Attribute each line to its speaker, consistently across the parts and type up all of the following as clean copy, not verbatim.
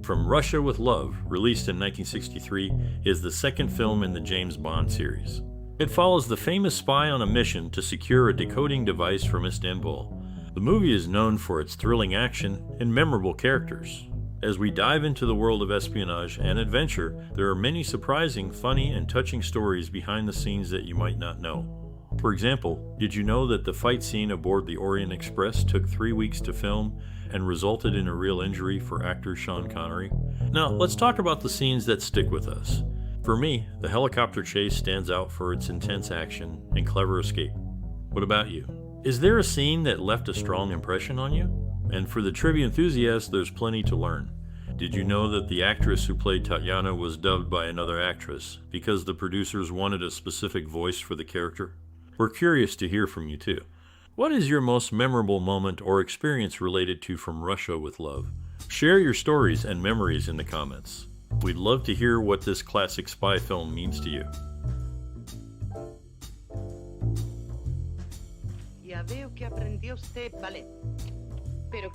Speaker 1: From Russia with Love, released in 1963, is the second film in the James Bond series. It follows the famous spy on a mission to secure a decoding device from Istanbul. The movie is known for its thrilling action and memorable characters. As we dive into the world of espionage and adventure, there are many surprising, funny, and touching stories behind the scenes that you might not know. For example, did you know that the fight scene aboard the Orient Express took 3 weeks to film and resulted in a real injury for actor Sean Connery? Now, let's talk about the scenes that stick with us. For me, the helicopter chase stands out for its intense action and clever escape. What about you? Is there a scene that left a strong impression on you? And for the trivia enthusiasts, there's plenty to learn. Did you know that the actress who played Tatiana was dubbed by another actress because the producers wanted a specific voice for the character? We're curious to hear from you too. What is your most memorable moment or experience related to From Russia with Love? Share your stories and memories in the comments. We'd love to hear what this classic spy film means to you.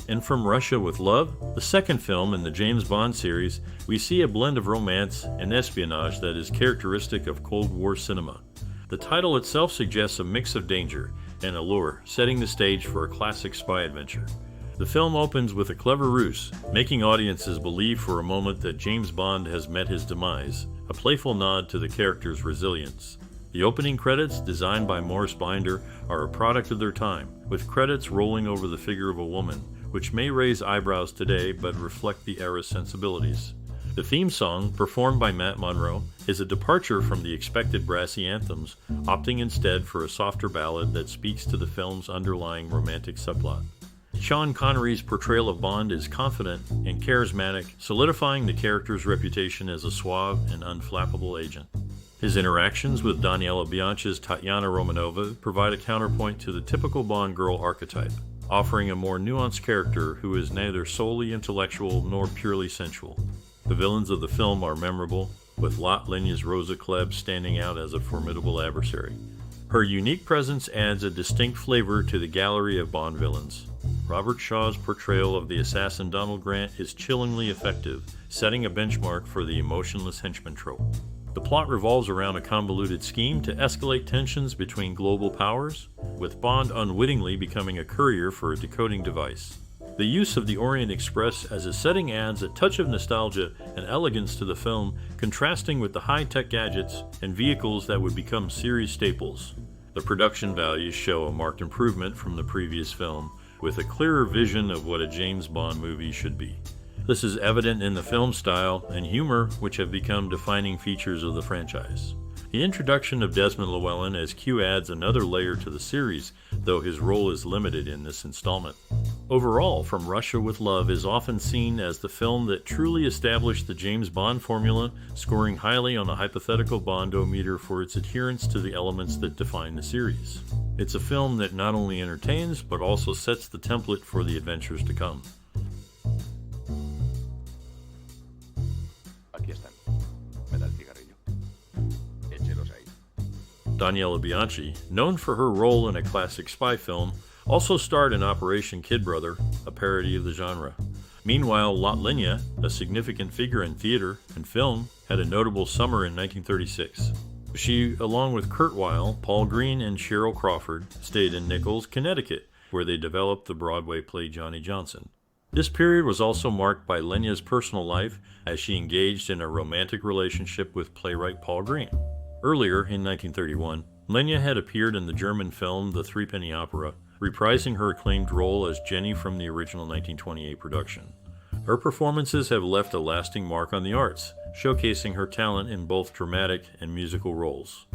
Speaker 1: In From Russia with Love, the second film in the James Bond series, we see a blend of romance and espionage that is characteristic of Cold War cinema. The title itself suggests a mix of danger and allure, setting the stage for a classic spy adventure. The film opens with a clever ruse, making audiences believe for a moment that James Bond has met his demise, a playful nod to the character's resilience. The opening credits, designed by Morris Binder, are a product of their time, with credits rolling over the figure of a woman, which may raise eyebrows today but reflect the era's sensibilities. The theme song, performed by Matt Monro, is a departure from the expected brassy anthems, opting instead for a softer ballad that speaks to the film's underlying romantic subplot. Sean Connery's portrayal of Bond is confident and charismatic, solidifying the character's reputation as a suave and unflappable agent. His interactions with Daniela Bianchi's Tatiana Romanova provide a counterpoint to the typical Bond girl archetype, offering a more nuanced character who is neither solely intellectual nor purely sensual. The villains of the film are memorable, with Lenya's Rosa Klebb standing out as a formidable adversary. Her unique presence adds a distinct flavor to the gallery of Bond villains. Robert Shaw's portrayal of the assassin Donald Grant is chillingly effective, setting a benchmark for the emotionless henchman trope. The plot revolves around a convoluted scheme to escalate tensions between global powers, with Bond unwittingly becoming a courier for a decoding device. The use of the Orient Express as a setting adds a touch of nostalgia and elegance to the film, contrasting with the high-tech gadgets and vehicles that would become series staples. The production values show a marked improvement from the previous film, with a clearer vision of what a James Bond movie should be. This is evident in the film style and humor, which have become defining features of the franchise. The introduction of Desmond Llewellyn as Q adds another layer to the series, though his role is limited in this installment. Overall, From Russia with Love is often seen as the film that truly established the James Bond formula, scoring highly on a hypothetical Bondometer for its adherence to the elements that define the series. It's a film that not only entertains, but also sets the template for the adventures to come. Daniela Bianchi, known for her role in a classic spy film, also starred in Operation Kid Brother, a parody of the genre. Meanwhile, Lenya, a significant figure in theater and film, had a notable summer in 1936. She, along with Kurt Weill, Paul Green, and Cheryl Crawford, stayed in Nichols, Connecticut, where they developed the Broadway play Johnny Johnson. This period was also marked by Lenya's personal life as she engaged in a romantic relationship with playwright Paul Green. Earlier, in 1931, Lenya had appeared in the German film The Threepenny Opera, reprising her acclaimed role as Jenny from the original 1928 production. Her performances have left a lasting mark on the arts, showcasing her talent in both dramatic and musical roles.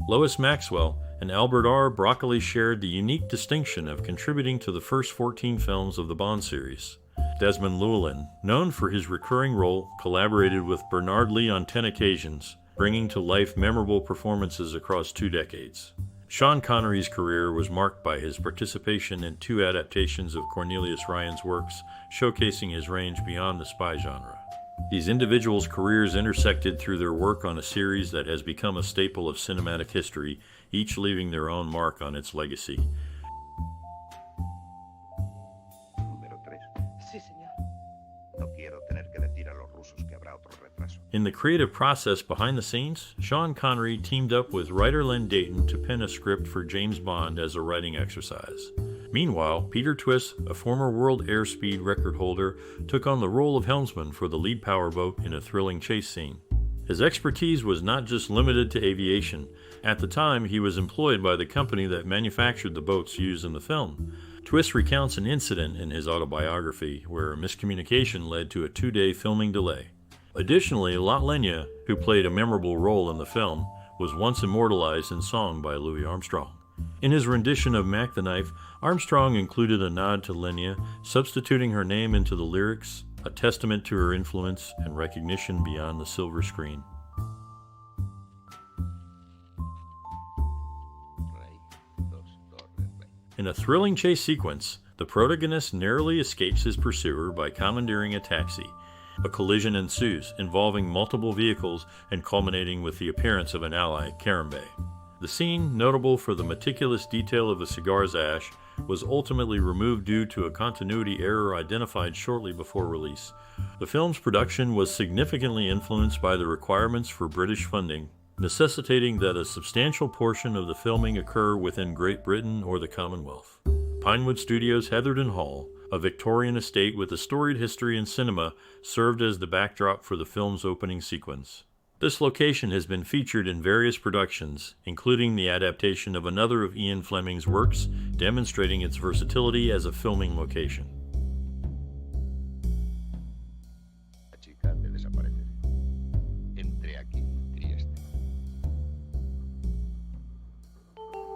Speaker 1: Lois Maxwell and Albert R. Broccoli shared the unique distinction of contributing to the first 14 films of the Bond series. Desmond Llewellyn, known for his recurring role, collaborated with Bernard Lee on 10 occasions, bringing to life memorable performances across 2 decades. Sean Connery's career was marked by his participation in 2 adaptations of Cornelius Ryan's works, showcasing his range beyond the spy genre. These individuals' careers intersected through their work on a series that has become a staple of cinematic history, each leaving their own mark on its legacy. In the creative process behind the scenes, Sean Connery teamed up with writer Len Deighton to pen a script for James Bond as a writing exercise. Meanwhile, Peter Twist, a former world airspeed record holder, took on the role of helmsman for the lead powerboat in a thrilling chase scene. His expertise was not just limited to aviation. At the time, he was employed by the company that manufactured the boats used in the film. Twist recounts an incident in his autobiography where a miscommunication led to a 2-day filming delay. Additionally, Lenya, who played a memorable role in the film, was once immortalized in song by Louis Armstrong. In his rendition of Mac the Knife, Armstrong included a nod to Lenya, substituting her name into the lyrics, a testament to her influence and recognition beyond the silver screen. In a thrilling chase sequence, the protagonist narrowly escapes his pursuer by commandeering a taxi. A collision ensues, involving multiple vehicles and culminating with the appearance of an ally, Kerim. The scene, notable for the meticulous detail of the cigar's ash, was ultimately removed due to a continuity error identified shortly before release. The film's production was significantly influenced by the requirements for British funding, necessitating that a substantial portion of the filming occur within Great Britain or the Commonwealth. Pinewood Studios' Heatherton Hall, a Victorian estate with a storied history in cinema, served as the backdrop for the film's opening sequence. This location has been featured in various productions, including the adaptation of another of Ian Fleming's works, demonstrating its versatility as a filming location.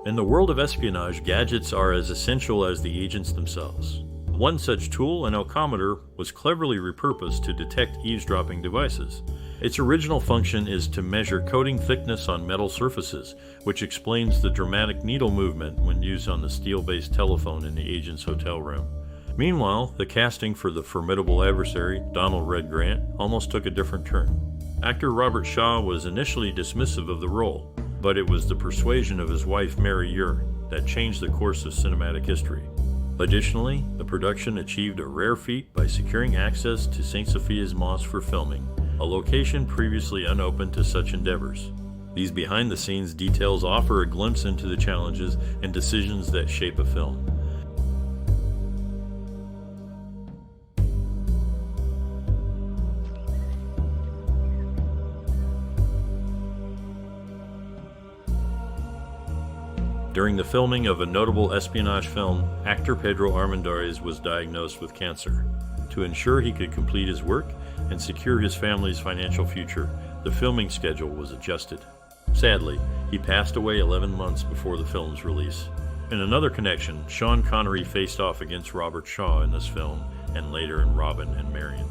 Speaker 1: In the world of espionage, gadgets are as essential as the agents themselves. One such tool, an alcometer, was cleverly repurposed to detect eavesdropping devices. Its original function is to measure coating thickness on metal surfaces, which explains the dramatic needle movement when used on the steel-based telephone in the agent's hotel room. Meanwhile, the casting for the formidable adversary, Donald Red Grant, almost took a different turn. Actor Robert Shaw was initially dismissive of the role, but it was the persuasion of his wife Mary Ure that changed the course of cinematic history. Additionally, the production achieved a rare feat by securing access to St. Sophia's Moss for filming, a location previously unopened to such endeavors. These behind-the-scenes details offer a glimpse into the challenges and decisions that shape a film. During the filming of a notable espionage film, actor Pedro Armendáriz was diagnosed with cancer. To ensure he could complete his work and secure his family's financial future, the filming schedule was adjusted. Sadly, he passed away 11 months before the film's release. In another connection, Sean Connery faced off against Robert Shaw in this film, and later in Robin and Marion.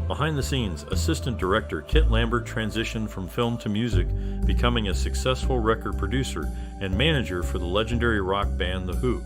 Speaker 1: Behind the scenes, assistant director Kit Lambert transitioned from film to music, becoming a successful record producer and manager for the legendary rock band The Who.